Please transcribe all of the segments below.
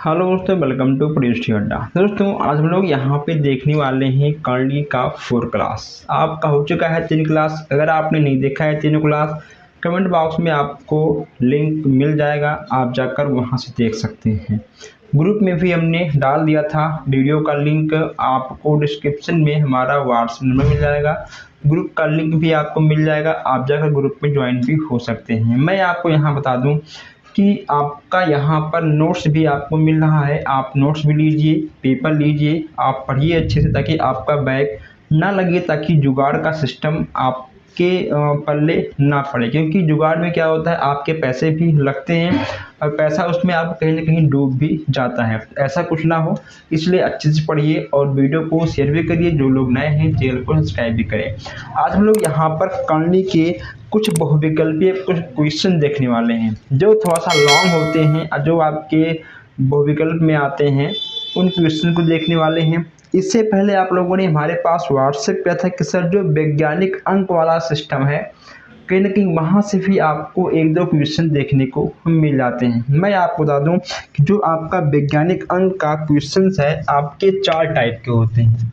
Hello दोस्तों, welcome to परीक्षा अड्डा। दोस्तों आज हम लोग यहाँ पे देखने वाले हैं करली का 4 क्लास। आपका हो चुका है 3 क्लास। अगर आपने नहीं देखा है 3 क्लास, कमेंट बॉक्स में आपको लिंक मिल जाएगा, आप जाकर वहाँ से देख सकते हैं। ग्रुप में भी हमने डाल दिया था वीडियो का लिंक, आपको डिस्क्रिप्शन में हमारा व्हाट्सएप नंबर मिल जाएगा, ग्रुप का लिंक भी आपको मिल जाएगा, आप जाकर ग्रुप में ज्वाइन भी हो सकते हैं। मैं आपको यहाँ बता दूँ कि आपका यहाँ पर नोट्स भी आपको मिल रहा है, आप नोट्स भी लीजिए, पेपर लीजिए, आप पढ़िए अच्छे से ताकि आपका बैग ना लगे, ताकि जुगाड़ का सिस्टम आपके पल्ले ना पड़े। क्योंकि जुगाड़ में क्या होता है, आपके पैसे भी लगते हैं और पैसा उसमें आप कहीं ना कहीं डूब भी जाता है। ऐसा कुछ ना हो, इसलिए अच्छे से पढ़िए और वीडियो को शेयर भी करिए। जो लोग नए हैं चैनल को सब्सक्राइब भी करें। आज हम लोग यहाँ पर करली के कुछ बहुविकल्पीय कुछ क्वेश्चन देखने वाले हैं जो थोड़ा सा लॉन्ग होते हैं और जो आपके बहुविकल्प में आते हैं, उन क्वेश्चन को देखने वाले हैं। इससे पहले आप लोगों ने हमारे पास व्हाट्सएप किया था कि सर जो वैज्ञानिक अंक वाला सिस्टम है, कहीं ना कहीं वहाँ से भी आपको 1-2 क्वेश्चन देखने को मिल जाते हैं। मैं आपको बता दूं कि जो आपका वैज्ञानिक अंक का क्वेश्चन है, आपके 4 टाइप के होते हैं।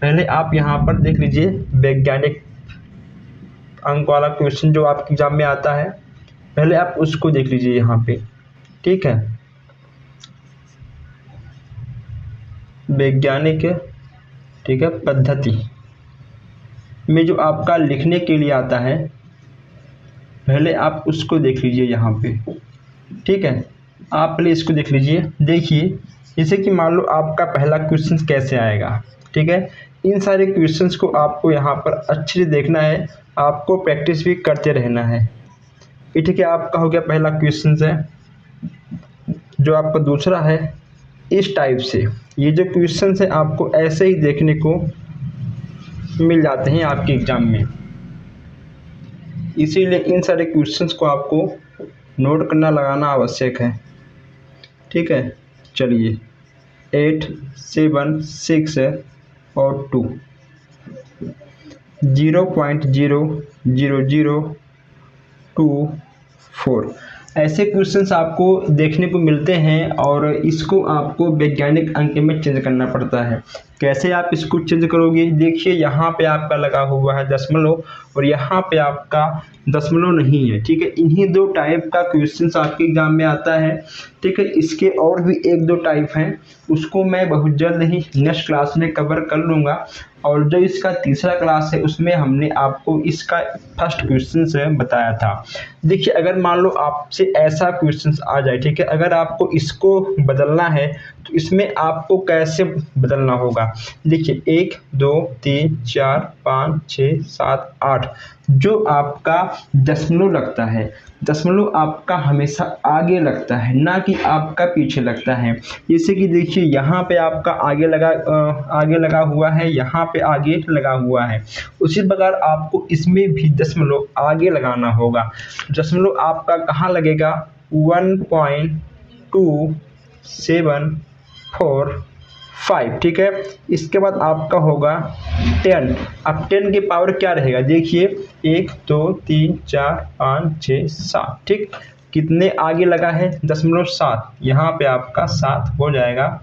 पहले आप यहाँ पर देख लीजिए वैज्ञानिक अंक वाला क्वेश्चन जो आपके एग्जाम में आता है, पहले आप उसको देख लीजिए यहाँ पे, ठीक है। वैज्ञानिक, ठीक है, पद्धति में जो आपका लिखने के लिए आता है, पहले आप उसको देख लीजिए यहाँ पे, ठीक है। आप पहले इसको देख लीजिए। देखिए जैसे कि मान लो आपका पहला क्वेश्चन कैसे आएगा, ठीक है। इन सारे क्वेश्चंस को आपको यहाँ पर अच्छे से देखना है, आपको प्रैक्टिस भी करते रहना है, ठीक है। आपका हो गया पहला क्वेश्चन है। जो आपका दूसरा है, इस टाइप से ये जो क्वेश्चन है आपको ऐसे ही देखने को मिल जाते हैं आपके एग्जाम में, इसीलिए इन सारे क्वेश्चंस को आपको नोट करना, लगाना आवश्यक है, ठीक है। चलिए 8, 7, 6 और 2, 0.0002 ऐसे क्वेश्चंस आपको देखने को मिलते हैं और इसको आपको वैज्ञानिक अंक में चेंज करना पड़ता है। कैसे आप इसको चेंज करोगे, देखिए यहाँ पे आपका लगा हुआ है दशमलव और यहाँ पे आपका दशमलव नहीं है, ठीक है। इन्हीं 2 टाइप का क्वेश्चंस आपके एग्जाम में आता है, ठीक है। इसके और भी 1-2 टाइप हैं, उसको मैं बहुत जल्द ही नेक्स्ट क्लास में कवर कर लूँगा। और जो इसका तीसरा क्लास है उसमें हमने आपको इसका फर्स्ट क्वेश्चन से बताया था। देखिए अगर मान लो आपसे ऐसा क्वेश्चन आ जाए, ठीक है, अगर आपको इसको बदलना है तो इसमें आपको कैसे बदलना होगा। देखिए 1, 2, 3, 4, 5, 6, 7, 8 जो आपका दशमलव लगता है, दशमलव आपका हमेशा आगे लगता है, ना कि आपका पीछे लगता है। जैसे कि देखिए यहाँ पे आपका आगे लगा हुआ है, यहाँ पे आगे लगा हुआ है, उसी प्रकार आपको इसमें भी दशमलव आगे लगाना होगा। दशमलव आपका कहाँ लगेगा, 1.2745, ठीक है। इसके बाद आपका होगा 10। अब 10 की पावर क्या रहेगा, देखिए 1, 2, 3, 4, 5, 6, 7, ठीक। कितने आगे लगा है, 0.7, यहाँ पे आपका 7 हो जाएगा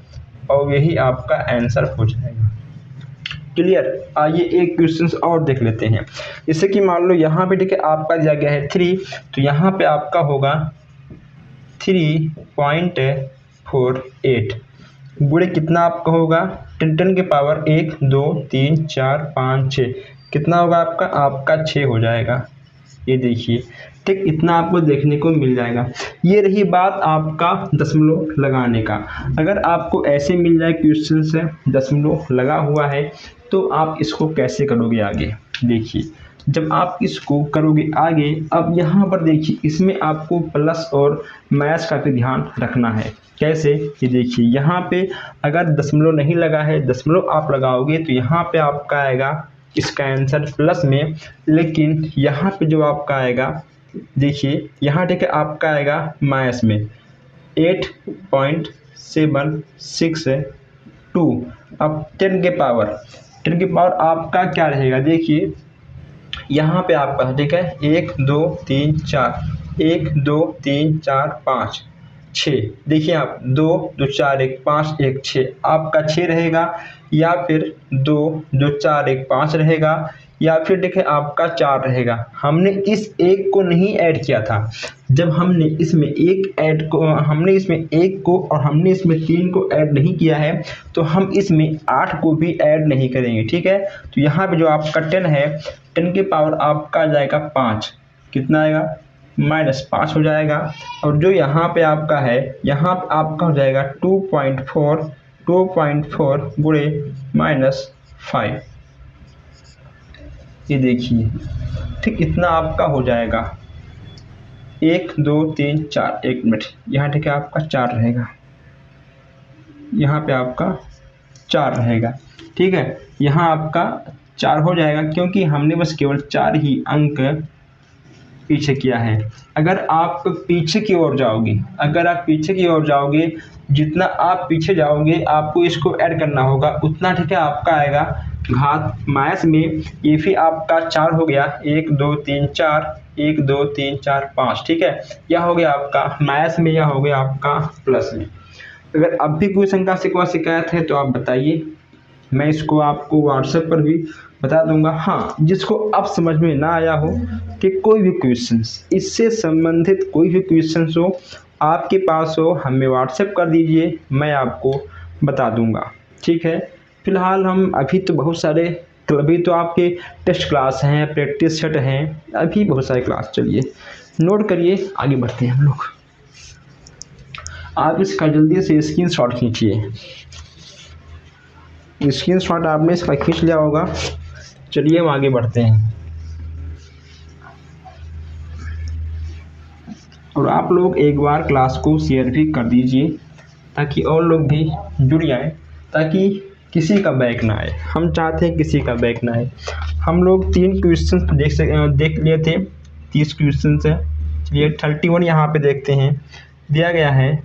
और यही आपका आंसर हो जाएगा। क्लियर। आइए एक क्वेश्चन और देख लेते हैं। जैसे कि मान लो यहाँ पे, ठीक है, आपका दिया गया है 3, तो यहाँ पे आपका होगा 3.48 गुणे कितना आपका होगा, 10 की पावर 1, 2, 3, 4, 5, 6, कितना होगा आपका 6 हो जाएगा। ये देखिए, ठीक, इतना आपको देखने को मिल जाएगा। ये रही बात आपका दशमलव लगाने का। अगर आपको ऐसे मिल जाए क्वेश्चन से दशमलव लगा हुआ है तो आप इसको कैसे करोगे आगे। देखिए जब आप इसको करोगे आगे, अब यहाँ पर देखिए इसमें आपको प्लस और माइनस का भी ध्यान रखना है। कैसे, कि देखिए यहाँ पे अगर दशमलव नहीं लगा है, दशमलव आप लगाओगे तो यहाँ पे आपका आएगा इसका आंसर प्लस में, लेकिन यहाँ पे जो आपका आएगा, देखिए यहाँ, ठीक है, आपका आएगा माइनस में 8.762। अब 10 की पावर आपका क्या रहेगा, देखिए यहाँ पे आपका, ठीक है, 1, 2, 3, 4, 1, 2, 3, 4, 5, 6। देखिए आप 2 2 4 1 5 1 6 आपका 6 रहेगा, या फिर 2 2 4 1 5 रहेगा, या फिर देखिए आपका 4 रहेगा। हमने इस एक को नहीं ऐड किया था। जब हमने इसमें एक को और हमने इसमें 3 को ऐड नहीं किया है, तो हम इसमें 8 को भी ऐड नहीं करेंगे, ठीक है। तो यहाँ पे जो आपका 10 है, 10 की पावर आपका आ जाएगा 5। कितना आएगा? -5 हो जाएगा। और जो यहाँ पे आपका है, यहाँ पे आपका हो जाएगा 2.4 गुणे -5। ये देखिए, ठीक इतना आपका हो जाएगा। 1 2 3 4 1 मिनट, यहाँ ठीक है आपका 4 रहेगा, यहाँ पे आपका 4 रहेगा, ठीक है। यहाँ आपका 4 हो जाएगा, क्योंकि हमने बस केवल 4 ही अंक पीछे किया है। अगर आप पीछे की ओर जाओगे, जितना आप पीछे जाओगे आपको इसको ऐड करना होगा उतना, ठीक है, आपका आएगा घात माइनस में। ये भी आपका 4 हो गया, 1 2 3 4 1 2 3 4 5, ठीक है। यह हो गया आपका माइनस में, यह हो गया आपका प्लस में। अगर अब भी कोई शंका शिकायत है तो आप बताइए, मैं इसको आपको व्हाट्सएप पर भी बता दूंगा। हाँ, जिसको अब समझ में ना आया हो कि कोई भी क्वेश्चंस, इससे संबंधित कोई भी क्वेश्चंस हो, आपके पास हो, हमें व्हाट्सएप कर दीजिए, मैं आपको बता दूंगा, ठीक है। फिलहाल हम अभी तो बहुत सारे, अभी तो आपके टेस्ट क्लास हैं, प्रैक्टिस सेट हैं, अभी बहुत सारे क्लास, चलिए नोट करिए, आगे बढ़ते हैं हम लोग। आप इसका जल्दी से स्क्रीनशॉट खींचिए। स्क्रीनशॉट आपने इसका खींच लिया होगा। चलिए हम आगे बढ़ते हैं। और आप लोग एक बार क्लास को शेयर भी कर दीजिए, ताकि और लोग भी जुड़ जाएं, ताकि किसी का बैक ना आए। हम चाहते हैं किसी का बैक ना आए। हम लोग 3 क्वेश्चन देख लिए थे, 30 क्वेश्चन है। चलिए 31 यहाँ पे देखते हैं। दिया गया है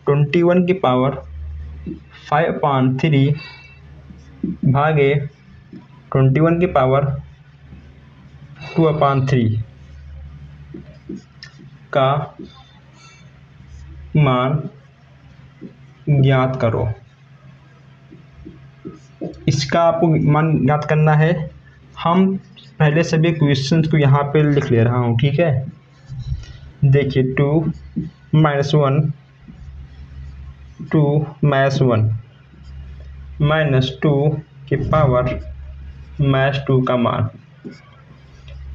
21 की पावर 5/3 भागे 21 की पावर 2/3 का मान ज्ञात करो। इसका आपको मान ज्ञात करना है। हम पहले सभी क्वेश्चंस को यहाँ पे लिख ले रहा हूँ, ठीक है। देखिए 2 - 1 2 - 1 -2 की पावर -2 का मान।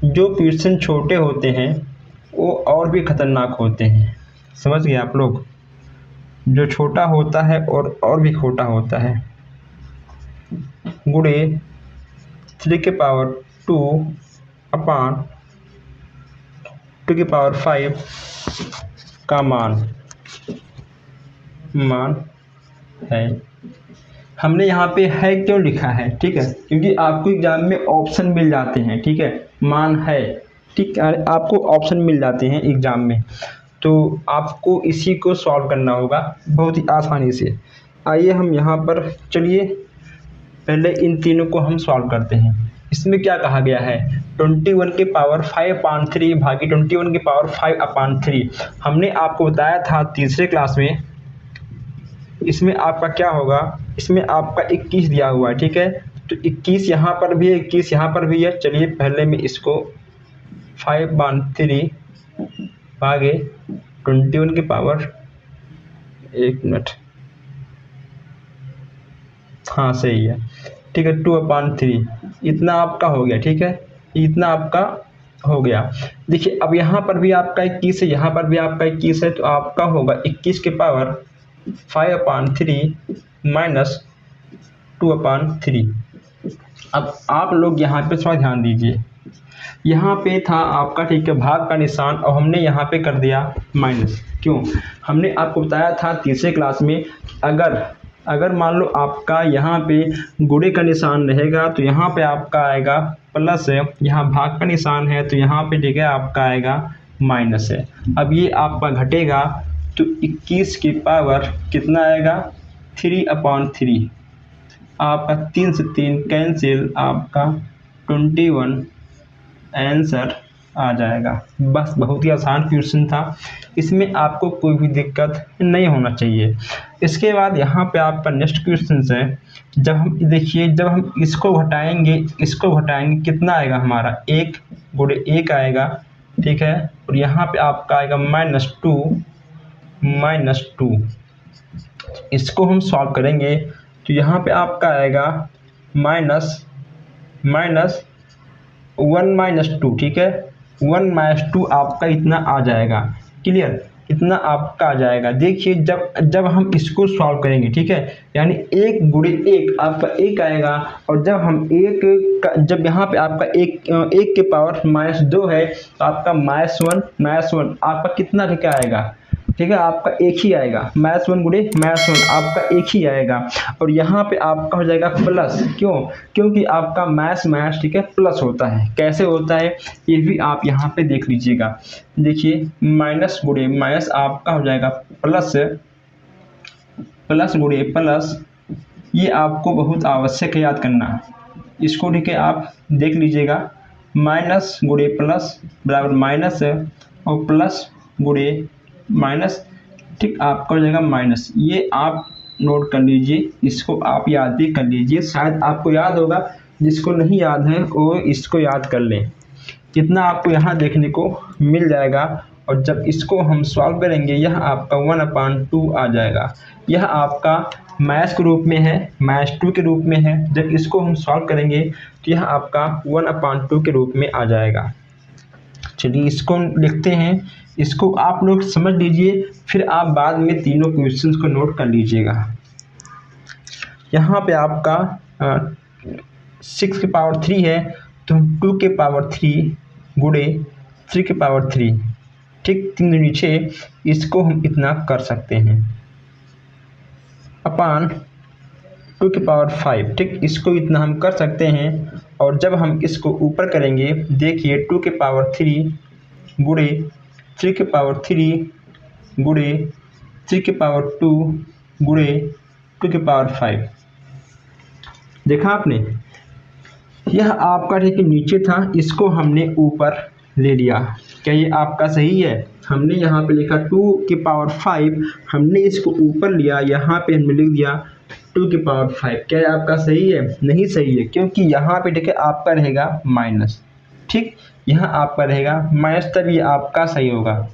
जो क्वेश्चन छोटे होते हैं वो और भी खतरनाक होते हैं, समझ गए आप लोग। जो छोटा होता है और भी छोटा होता है, गुणे 3 की पावर 2/2 की पावर 5 का मान है। हमने यहाँ पे है क्यों लिखा है, ठीक है, क्योंकि आपको एग्जाम में ऑप्शन मिल जाते हैं, ठीक है। मान है, ठीक है, आपको ऑप्शन मिल जाते हैं एग्जाम में, तो आपको इसी को सॉल्व करना होगा बहुत ही आसानी से। आइए हम यहाँ पर, चलिए पहले इन तीनों को हम सॉल्व करते हैं। इसमें क्या कहा गया है, 21 की पावर 5/3 भागी 21 की पावर 5/3। हमने आपको बताया था तीसरे क्लास में। इसमें आपका क्या होगा, इसमें आपका 21 दिया हुआ है, ठीक है। तो 21 यहाँ पर भी है, 21 यहाँ पर भी है। चलिए पहले मैं इसको 5/3 भागे 21 की पावर, 1 मिनट, हाँ सही है, ठीक है, 2/3 इतना आपका हो गया, ठीक है, इतना आपका हो गया। देखिए अब यहाँ पर भी आपका 21 है, यहाँ पर भी आपका 21 है, तो आपका होगा 21 की पावर 5/3 माइनस 2/3। अब आप लोग यहाँ पे थोड़ा ध्यान दीजिए, यहाँ पे था आपका, ठीक है, भाग का निशान, और हमने यहाँ पे कर दिया माइनस। क्यों? हमने आपको बताया था तीसरे क्लास में, अगर मान लो आपका यहाँ पे गुणे का निशान रहेगा तो यहाँ पे आपका आएगा प्लस है, यहाँ भाग का निशान है तो यहाँ पे ठीक है आपका आएगा माइनस है। अब ये आपका घटेगा तो 21 की पावर कितना आएगा, 3/3। आपका 3 से 3 कैंसिल, आपका 21 आंसर आ जाएगा। बस बहुत ही आसान क्वेश्चन था, इसमें आपको कोई भी दिक्कत नहीं होना चाहिए। इसके बाद यहाँ पे आपका नेक्स्ट क्वेश्चन है, जब हम देखिए जब हम इसको घटाएंगे कितना आएगा हमारा, 1 गुणे 1 आएगा, ठीक है। और यहाँ पे आपका आएगा -2 इसको हम सॉल्व करेंगे तो यहाँ पे आपका आएगा -1 - 2, ठीक है। 1 - 2 आपका इतना आ जाएगा, क्लियर, इतना आपका आ जाएगा। देखिए जब हम इसको सॉल्व करेंगे, ठीक है, यानी 1 गुणे 1 आपका 1 आएगा, और जब हम जब यहाँ पे आपका 1 के पावर -2 है तो आपका -1 आपका कितना लिखा आएगा, ठीक है, आपका 1 ही आएगा। -1 गुणे -1 आपका 1 ही आएगा। और यहाँ पे आपका हो जाएगा प्लस, क्योंकि आपका मैथ्स ठीक है प्लस होता है। कैसे होता है ये भी आप यहाँ पे देख लीजिएगा। देखिए माइनस गुणे माइनस आपका हो जाएगा प्लस गुणे प्लस, ये आपको बहुत आवश्यक है याद करना इसको, ठीक है, आप देख लीजिएगा। माइनस गुणे प्लस बराबर माइनस है, और प्लस गुणे माइनस, ठीक, आपका हो जाएगा माइनस। ये आप नोट कर लीजिए, इसको आप याद भी कर लीजिए, शायद आपको याद होगा, जिसको नहीं याद है वो इसको याद कर लें। कितना आपको यहाँ देखने को मिल जाएगा, और जब इसको हम सॉल्व करेंगे यह आपका 1/2 आ जाएगा। यह आपका मैथ्स के रूप में है, -2 के रूप में है। जब इसको हम सॉल्व करेंगे तो यह आपका 1/2 के रूप में आ जाएगा। चलिए इसको लिखते हैं, इसको आप लोग समझ लीजिए, फिर आप बाद में तीनों क्वेश्चंस को नोट कर लीजिएगा। यहाँ पे आपका 6 की पावर 3 है, तो 2 के पावर 3 गुणे 3 के पावर 3, ठीक, 3 दूनी 6, इसको हम इतना कर सकते हैं अपान 2 के पावर 5, ठीक, इसको इतना हम कर सकते हैं। और जब हम इसको ऊपर करेंगे, देखिए 2 के पावर 3 गुणे 3 के पावर 3 गुणे 3 के पावर 2 गुणे 2 के पावर 5, देखा आपने, यह आपका ठीक नीचे था, इसको हमने ऊपर ले लिया। क्या ये आपका सही है? हमने यहाँ पे लिखा 2 के पावर 5, हमने इसको ऊपर लिया, यहाँ पे हमने लिख दिया 2 के पावर 5। क्या ये आपका सही है? नहीं सही है, क्योंकि यहाँ पे देखिए आपका रहेगा माइनस, ठीक, यहाँ आपका रहेगा माइनस, तब ये आपका सही होगा।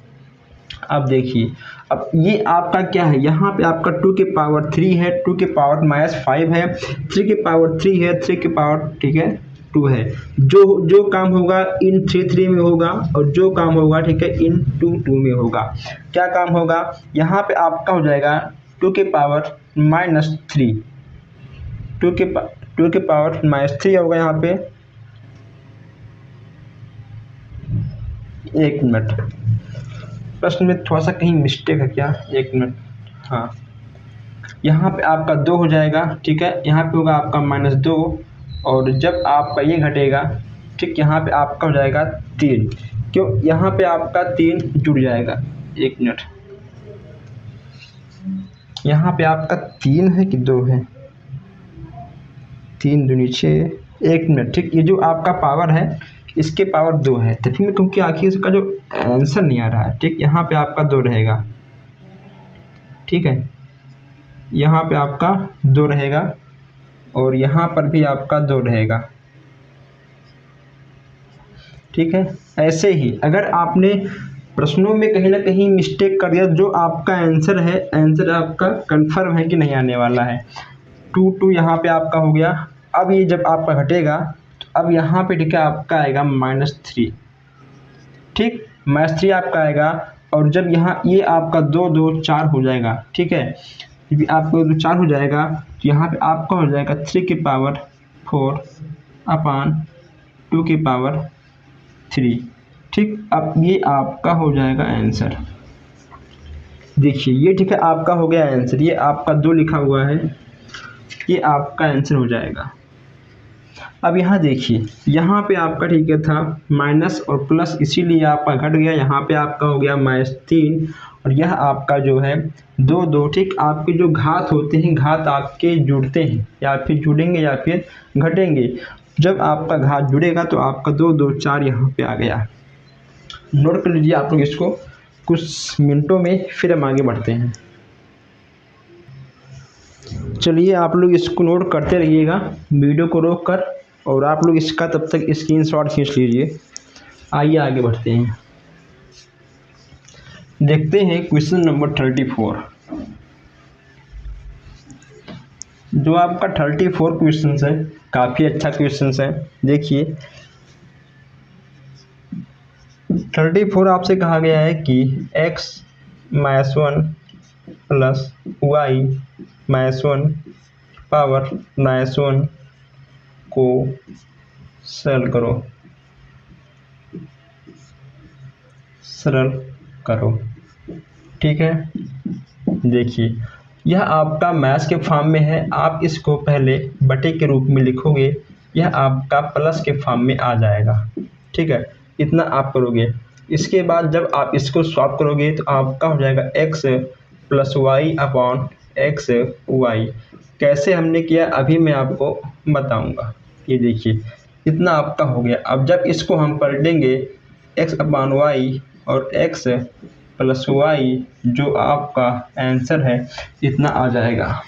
अब देखिए, अब ये आपका क्या है, यहाँ पे आपका 2 के पावर 3 है, 2 के पावर -5 है, 3 के पावर 3 है, 3 के पावर, ठीक है, 2 है। जो काम होगा इन 3 में होगा, और जो काम होगा, ठीक है, इन 2 में होगा। क्या काम होगा, यहाँ पे आपका हो जाएगा 2 के पावर -3, 2 के पावर -3 होगा यहाँ पे। एक मिनट, प्रश्न में थोड़ा सा कहीं मिस्टेक है क्या, एक मिनट, हाँ, यहाँ पे आपका 2 हो जाएगा, ठीक है, यहाँ पे होगा आपका -2, और जब आपका ये घटेगा, ठीक, यहाँ पे आपका हो जाएगा 3, क्यों, यहाँ पे आपका 3 जुड़ जाएगा। एक मिनट, यहाँ पे आपका 3 है कि 2 है, 3 दूनी 6, एक मिनट, ठीक, ये जो आपका पावर है इसके पावर 2 है, तो फिर क्योंकि आखिर इसका जो आंसर नहीं आ रहा है, ठीक, यहाँ पे आपका 2 रहेगा, ठीक है, यहाँ पे आपका 2 रहेगा, और यहाँ पर भी आपका 2 रहेगा, ठीक है। ऐसे ही अगर आपने प्रश्नों में कहीं ना कहीं मिस्टेक कर दिया, जो आपका आंसर है, आंसर आपका कंफर्म है कि नहीं आने वाला है। 2 यहाँ पे आपका हो गया। अब ये जब आपका घटेगा, अब यहाँ पे ठीक है आपका आएगा -3, ठीक, -3 आपका आएगा, और जब यहाँ ये आपका 2 2 4 हो जाएगा, ठीक है, यदि आपको 2 4 हो जाएगा तो यहाँ पे आपका हो जाएगा 3 के पावर 4 अपान 2 के पावर 3, ठीक। अब ये आपका हो जाएगा आंसर। देखिए ये ठीक है आपका हो गया आंसर, ये आपका 2 लिखा हुआ है, ये आपका आंसर हो जाएगा। अब यहाँ देखिए, यहाँ पे आपका ठीक है था माइनस और प्लस, इसीलिए आपका घट गया, यहाँ पे आपका हो गया -3, और यह आपका जो है 2 2, ठीक, आपके जो घात होते हैं, घात आपके जुड़ते हैं, या फिर जुड़ेंगे या फिर घटेंगे। जब आपका घात जुड़ेगा तो आपका 2 2 4 यहाँ पे आ गया, नोट कर लीजिए आप लोग इसको कुछ मिनटों में, फिर हम आगे बढ़ते हैं। चलिए आप लोग इसको नोट करते रहिएगा वीडियो को रोक कर, और आप लोग इसका तब तक स्क्रीनशॉट खींच लीजिए। आइए आगे बढ़ते हैं, देखते हैं क्वेश्चन नंबर 34। जो आपका 34 क्वेश्चन है, काफ़ी अच्छा क्वेश्चन है। देखिए 34 आपसे कहा गया है कि x -1 प्लस y -1 पावर -1 को सरल करो। ठीक है, देखिए यह आपका मैथ्स के फॉर्म में है, आप इसको पहले बटे के रूप में लिखोगे, यह आपका प्लस के फॉर्म में आ जाएगा। ठीक है, इतना आप करोगे। इसके बाद जब आप इसको सॉल्व करोगे तो आपका हो जाएगा x plus y upon x y. कैसे हमने किया अभी मैं आपको बताऊंगा। ये देखिए इतना आपका हो गया। अब जब इसको हम पलटेंगे x अपॉन वाई और x प्लस वाई, जो आपका आंसर है इतना आ जाएगा।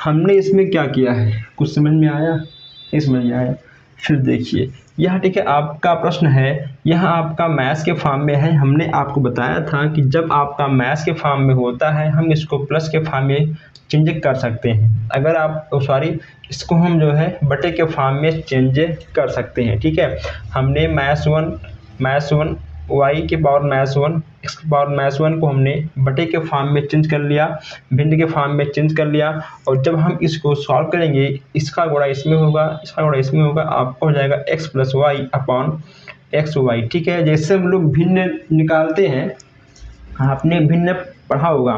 हमने इसमें क्या किया है, कुछ समझ में आया? नहीं समझ में आया? फिर देखिए यह ठीक है, आपका प्रश्न है, यह आपका मैथ्स के फॉर्म में है। हमने आपको बताया था कि जब आपका मैथ्स के फॉर्म में होता है हम इसको प्लस के फॉर्म में चेंज कर सकते हैं। अगर आप इसको हम जो है बटे के फॉर्म में चेंज कर सकते हैं। ठीक है, हमने माइनस वन वाई के पावर -1 एक्स के पावर -1 को हमने बटे के फॉर्म में चेंज कर लिया, भिन्न के फॉर्म में चेंज कर लिया। और जब हम इसको सॉल्व करेंगे, इसका गुणा इसमें होगा, इसका गुणा इसमें होगा, आपको हो जाएगा x plus y upon x y. ठीक है, जैसे हम लोग भिन्न निकालते हैं, आपने भिन्न पढ़ा होगा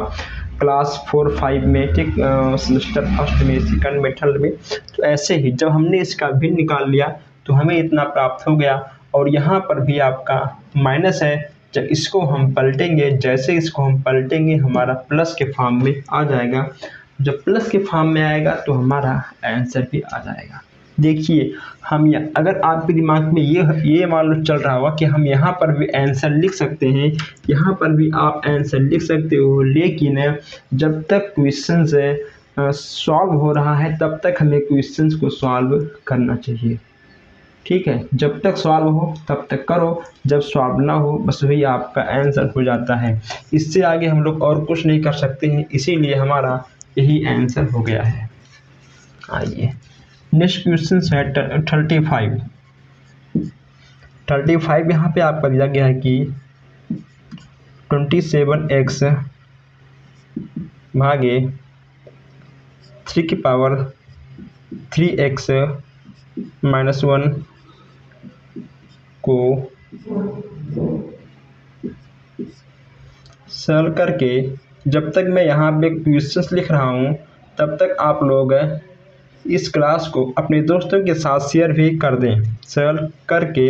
क्लास 4-5 में, ठीक, सेमेस्टर फर्स्ट में, सेकंड में, थर्ड में। तो ऐसे ही जब हमने इसका भिन्न निकाल लिया तो हमें इतना प्राप्त हो गया। और यहाँ पर भी आपका माइनस है, जब इसको हम पलटेंगे, जैसे इसको हम पलटेंगे हमारा प्लस के फॉर्म में आ जाएगा। जब प्लस के फॉर्म में आएगा तो हमारा आंसर भी आ जाएगा। देखिए हम अगर आपके दिमाग में ये मान लो चल रहा होगा कि हम यहाँ पर भी आंसर लिख सकते हैं, यहाँ पर भी आप आंसर लिख सकते हो, लेकिन जब तक क्वेश्चन सॉल्व हो रहा है तब तक हमें क्वेश्चंस को सॉल्व करना चाहिए। ठीक है, जब तक सॉल्व हो तब तक करो, जब सॉल्व ना हो बस वही आपका आंसर हो जाता है। इससे आगे हम लोग और कुछ नहीं कर सकते हैं, इसीलिए हमारा यही आंसर हो गया है। आइए नेक्स्ट क्वेश्चन है 35 यहाँ पे आपका दिया गया है कि 27x भागे 3 की पावर 3x -1 को सरल करके, जब तक मैं यहाँ पे क्वेश्चंस लिख रहा हूँ तब तक आप लोग इस क्लास को अपने दोस्तों के साथ शेयर भी कर दें। सरल करके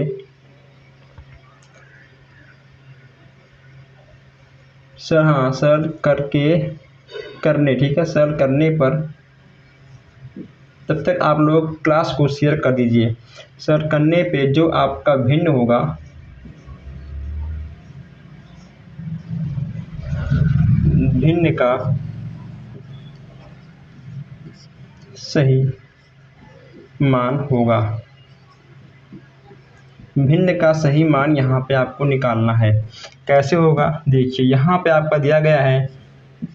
सरल करके करने, ठीक है, सरल करने पर तब तक आप लोग क्लास को शेयर कर दीजिए। सरल करने पे जो आपका भिन्न होगा, भिन्न का सही मान होगा। भिन्न का सही मान यहाँ पे आपको निकालना है। कैसे होगा, देखिए यहाँ पे आपका दिया गया है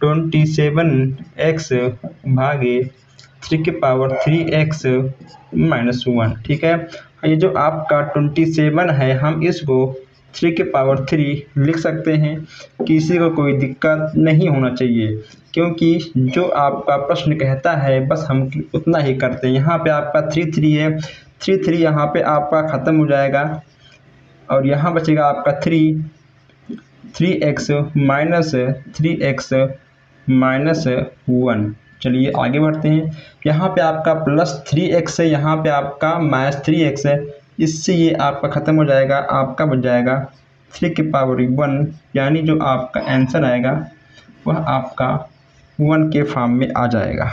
27x भागे 3 की पावर 3x -1। ठीक है, ये जो आपका 27 है हम इसको 3 की पावर 3 लिख सकते हैं, किसी को कोई दिक्कत नहीं होना चाहिए, क्योंकि जो आपका प्रश्न कहता है बस हम उतना ही करते हैं। यहाँ पे आपका 3 है, 3 यहाँ पे आपका ख़त्म हो जाएगा और यहाँ बचेगा आपका 3x -1। चलिए आगे बढ़ते हैं। यहाँ पे आपका +3x है, यहाँ पे आपका -3x है, इससे ये आपका ख़त्म हो जाएगा, आपका बच जाएगा 3 की पावर 1, यानी जो आपका आंसर आएगा वह आपका 1 के फॉर्म में आ जाएगा।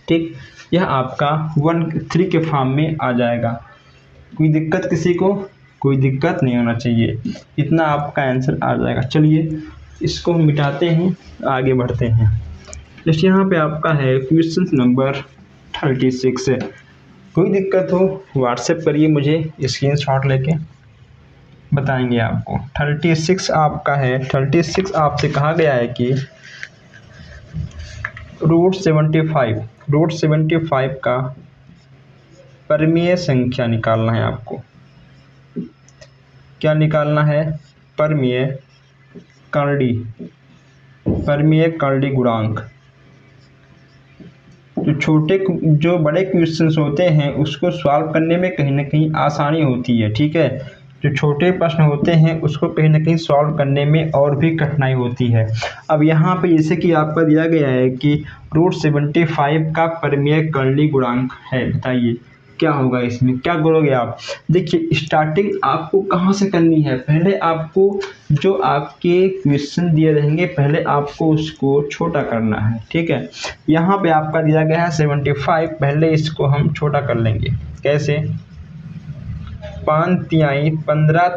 ठीक, यह आपका 3 के फॉर्म में आ जाएगा। कोई दिक्कत किसी को? कोई दिक्कत नहीं होना चाहिए। इतना आपका आंसर आ जाएगा। चलिए इसको हम मिटाते हैं, आगे बढ़ते हैं। जैसे यहाँ पे आपका है क्वेश्चन नंबर 36 है। कोई दिक्कत हो व्हाट्सएप करिए मुझे, स्क्रीनशॉट लेके बताएंगे आपको। 36 आपका है। 36 आपसे कहा गया है कि रूट 75 का परमीय संख्या निकालना है आपको। क्या निकालना है? परमीय कर्डी गुणांक। जो बड़े क्वेश्चंस होते हैं उसको सॉल्व करने में कहीं ना कहीं आसानी होती है, ठीक है। जो छोटे प्रश्न होते हैं उसको कहीं ना कहीं सॉल्व करने में और भी कठिनाई होती है। अब यहाँ पे जैसे कि आपका दिया गया है कि रूट 75 का परमीय कर्णी गुणांक है, बताइए क्या होगा इसमें, क्या करोगे आप? देखिए स्टार्टिंग आपको कहाँ से करनी है, पहले आपको जो आपके क्वेश्चन दिए रहेंगे पहले आपको उसको छोटा करना है, ठीक है। यहाँ पे आपका दिया गया है 75, पहले इसको हम छोटा कर लेंगे। कैसे? 5 तिहाई 15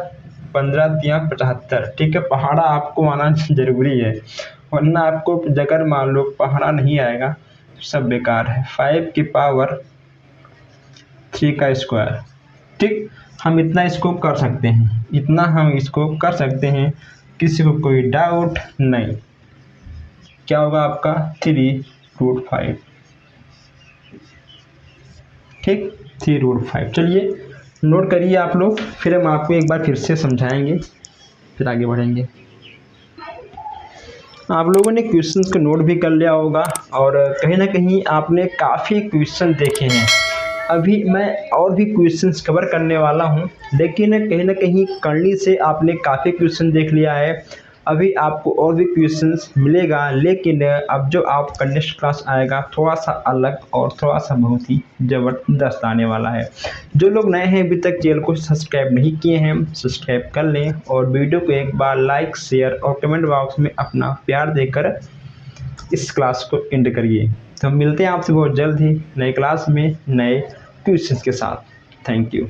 75, ठीक है। पहाड़ा आपको आना जरूरी है, वरना आपको अगर मान लो पहाड़ा नहीं आएगा सब बेकार है। 5 की पावर 3 का स्क्वायर, ठीक। हम इतना इसको कर सकते हैं, किसी को कोई डाउट नहीं। क्या होगा आपका 3√5, ठीक, 3√5। चलिए नोट करिए आप लोग, फिर हम आपको एक बार फिर से समझाएंगे, फिर आगे बढ़ेंगे। आप लोगों ने क्वेश्चंस को नोट भी कर लिया होगा और कहीं ना कहीं आपने काफ़ी क्वेश्चन देखे हैं। अभी मैं और भी क्वेश्चंस कवर करने वाला हूं, लेकिन कहीं ना कहीं कर्णी से आपने काफ़ी क्वेश्चन देख लिया है। अभी आपको और भी क्वेश्चंस मिलेगा, लेकिन अब जो आपका नेक्स्ट क्लास आएगा थोड़ा सा अलग और थोड़ा सा बहुत ही ज़बरदस्त आने वाला है। जो लोग नए हैं अभी तक चैनल को सब्सक्राइब नहीं किए हैं सब्सक्राइब कर लें और वीडियो को एक बार लाइक शेयर और कमेंट बॉक्स में अपना प्यार देकर इस क्लास को एंड करिए। तो मिलते हैं आपसे बहुत जल्द ही नए क्लास में नए क्वेश्चंस के साथ। Thank you.